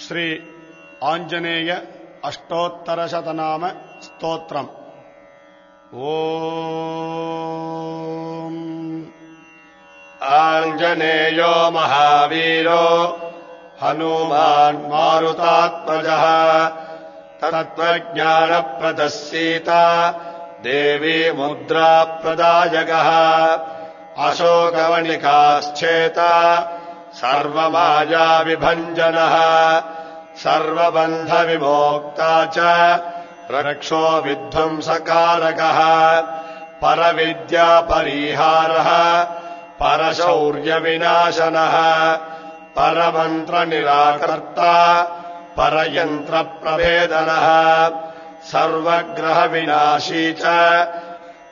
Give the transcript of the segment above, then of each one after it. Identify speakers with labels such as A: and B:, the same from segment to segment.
A: ಶ್ರೀ ಆಂಜನೇಯ ಅಷ್ಟೋತ್ತರಶತನಾಮ ಸ್ತೋತ್ರಂ. ಓಂ ಆಂಜನೇಯೋ ಮಹಾವೀರೋ ಹನುಮಾನ್ ಮಾರುತಾತ್ಮಜಃ ತತ್ವಜ್ಞಾನಪ್ರದಃ ಸೀತಾ ದೇವಿ ಮುದ್ರಾಪ್ರದಾಯಕಃ ಅಶೋಕವನಿಕಾಶ್ಚೇತಾ ಸರ್ವಮಾಯಾ ವಿಭಂಜನಃ ಸರ್ವಬಂಧ ವಿಮೋಕ್ತಾ ಚ ರಕ್ಷೋ ವಿಧ್ವಂಸಕಾರಕಃ ಪರವಿದ್ಯಾ ಪರಿಹಾರಃ ಪರಶೌರ್ಯ ವಿನಾಶನಃ ಪರಮಂತ್ರ ನಿರಾಕರ್ತಾ ಪರಯಂತ್ರ ಪ್ರಭೇದನಃ ಸರ್ವಗ್ರಹ ವಿನಾಶೀ ಚ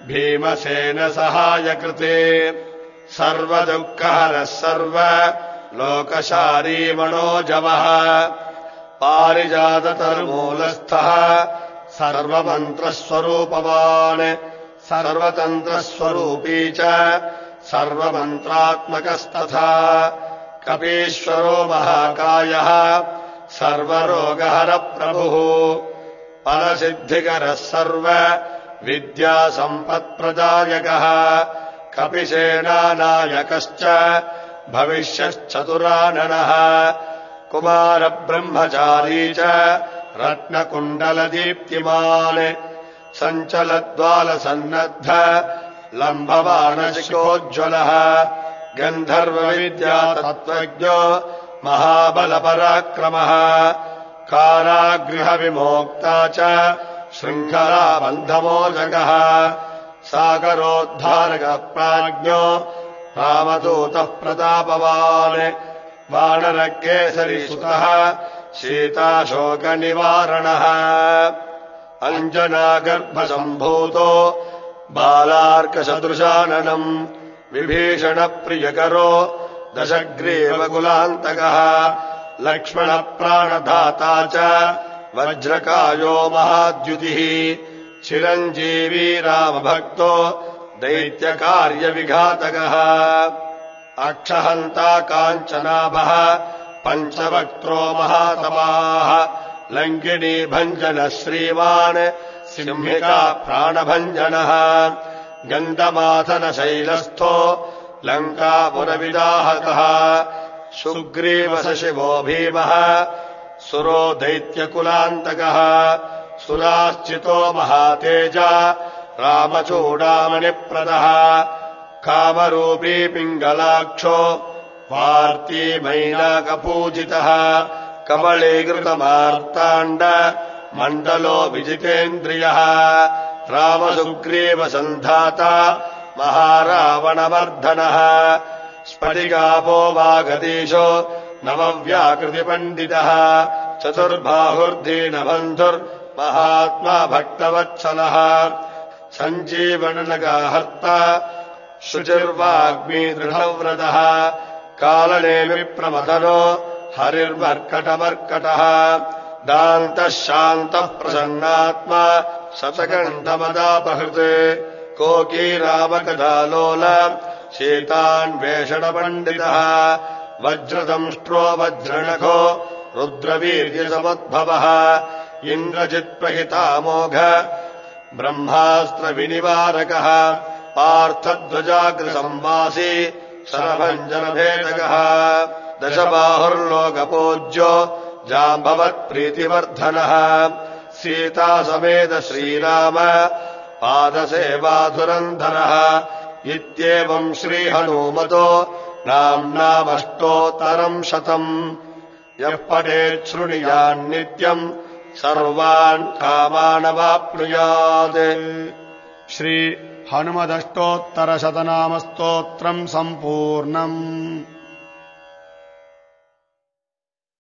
A: ಭೀಮಸೇನ ಸಹಾಯಕೃತೆ ಸರ್ವದುಃಖಹರಃ ಸರ್ವ ಲೋಕಶಾರೀ ಮನೋಜವಃ ಪಾರಿಜಾತತರುಮೂಲಸ್ಥಃ ಸರ್ವಮಂತ್ರಸ್ವರೂಪವಾನ್ ಸರ್ವತಂತ್ರಸ್ವರೂಪೀ ಚ ಸರ್ವಮಂತ್ರಾತ್ಮಕಸ್ತಥಾ ಕಪೀಶ್ವರೋ ಮಹಾಕಾಯಃ ಸರ್ವರೋಗಹರ ಪ್ರಭುಃ ಪರಸಿದ್ಧಿಕರಃ ಸರ್ವ ವಿದ್ಯಾ ಸಂಪತ್ಪ್ರದಾಯಕಃ ಕಪಿಸೇನಾನಾಯಕಶ್ಚ ಭವಿಷ್ಯಶ್ಚತುರಾನನಃ ಕುಮಾರ ಬ್ರಹ್ಮಚಾರೀ ಚ ರತ್ನಕುಂಡಲದೀಪ್ತಿಮಾನ್ ಸಂಚಲದ್ವಾಲಸನ್ನದ್ಧ ಲಂಭಮಾನಶಿಖೋಜ್ವಲಃ ಗಂಧರ್ವವಿದ್ಯಾ ತತ್ವಜ್ಞೋ ಮಹಾಬಲಪರಾಕ್ರಮಃ ಕಾರಾಗೃಹ ವಿಮೋಕ್ತಾ ಚ ಶೃಂಖಲಾ ಬಂಧಮೋಚಕಃ ಸಾಗರೋದ್ಧಾರಕ ಪ್ರಾಜ್ಞೋ ರಾಮದೂತಃ ಪ್ರತಾಪವಾನ್ ವಾನರಕೇಸರಿ ಸುತಃ ಸೀತಾಶೋಕ ನಿವಾರಣಃ ಅಂಜನಾಗರ್ಭಸಂಭೂತೋ ಬಾಲಾರ್ಕಸದೃಶಾನನಂ ವಿಭೀಷಣ ಪ್ರಿಯಕರೋ ದಶಗ್ರೀವಕುಲಾಂತಕಃ ಲಕ್ಷ್ಮಣ ಪ್ರಾಣಧಾತಾ ಚ ವಜ್ರಕಾಯೋ ಮಹಾದ್ಯುತಿಃ ಚಿರಂಜೀವಿ ರಾಮಭಕ್ತೋ ದೈತ್ಯಕಾರ್ಯವಿಘಾತಕಃ ಅಕ್ಷಹಂತಾ ಕಾಂಚನಾಭಃ ಪಂಚವಕ್ತ್ರೋ ಮಹಾತಪಾಃ ಲಂಕಿಣೀ ಭಂಜನ ಶ್ರೀಮಾನ್ ಸಿಂಹಿಕಾ ಪ್ರಾಣಭಂಜನಃ ಗಂಧಮಾಥನ ಶೈಲಸ್ಥೋ ಲಂಕಾಪುರವಿದಾಹಕಃ ಸುಗ್ರೀವ ಸಶಿವೋ ಭೀಮಃ ಸುರೋ ದೈತ್ಯಕುಲಾಂತಕಃ ಸುರಾಶ್ಚಿತೋ ಮಹಾತೇಜ ರಾಮಚೂಡಾಮಣಿಪ್ರದಃ ಕಾಮರೂಪೀ ಪಿಂಗಲಾಕ್ಷೋ ವಾರ್ತೀ ಮೈನಾಕಪೂಜಿತಃ ಕಮಲೀಕೃತಮಾರ್ತಾಂಡ ಮಂಡಲೋ ವಿಜಿತೇಂದ್ರಿಯಃ ರಾಮಸುಗ್ರೀವ ಸಂಧಾತಾ ಮಹಾರಾವಣಮರ್ಧನಃ ಸ್ಫಟಿಕಾಪೋ ವಾಗದೀಶೋ ನವವ್ಯಾಕೃತಿ ಪಂಡಿತಃ ಚತುರ್ಬಾಹುರ್ಧೀನಬಂಧುರ್ ಮಹಾತ್ಮಾ ಭಕ್ತವತ್ಸಲಃ ಸಂಜೀವನನಗಾಹರ್ತ ಶುಚಿರ್ವಾಗ್ಮೀ ದೃಢವ್ರತಃ ಕಾಲನೇಮಿ ಪ್ರಮಥನೋ ಹರಿರ್ಮರ್ಕಟಮರ್ಕಟಃ ದಾಂತಃ ಶಾಂತಃ ಪ್ರಸನ್ನಾತ್ಮ ಶತಕಂಠಮದಾಪಹೃತ್ ಕೋಕೀರಾಮಕಥಾಲೋಲ ಸೀತಾನ್ವೇಷಣ ಪಂಡಿತಃ ವಜ್ರದಂಷ್ಟ್ರೋ ವಜ್ರಣಖೋ ರುದ್ರವೀರ್ಯಸಮದ್ಭವಃ ಇಂದ್ರಜಿತ್ಪ್ರಹಿತಾಮೋಘ ಬ್ರಹ್ಮಾಸ್ತ್ರ ವಿನಿವಾರಕಃ ಪಾರ್ಥಧ್ವಜಾಗ್ರಸಂವಾಸಿ ಶರಭಂಜನಭೇದಕಃ ದಶಬಾಹುರ್ಲೋಕಪೂಜ್ಯೋ ಜಾಂಬವತ್ಪ್ರೀತಿವರ್ಧನಃ ಸೀತಾಸಮೇತ ಶ್ರೀರಾಮ ಪಾದಸೇವಾಧುರಂಧರಃ ಇತ್ಯೇವಂ ಶ್ರೀಹನುಮತೋ ನಾಮ್ನಾಮಷ್ಟೋತ್ತರಂ ಶತಂ ಯಃ ಪಠೇತ್ ಶೃಣುಯಾನ್ನಿತ್ಯಂ ಸರ್ವಾನ್ ಕಾಮಾನವಾಪ್ನುಯಾತ್. ಶ್ರೀ ಹನುಮದಷ್ಟೋತ್ತರಶತನಾಮ ಸ್ತೋತ್ರಂ ಸಂಪೂರ್ಣಂ.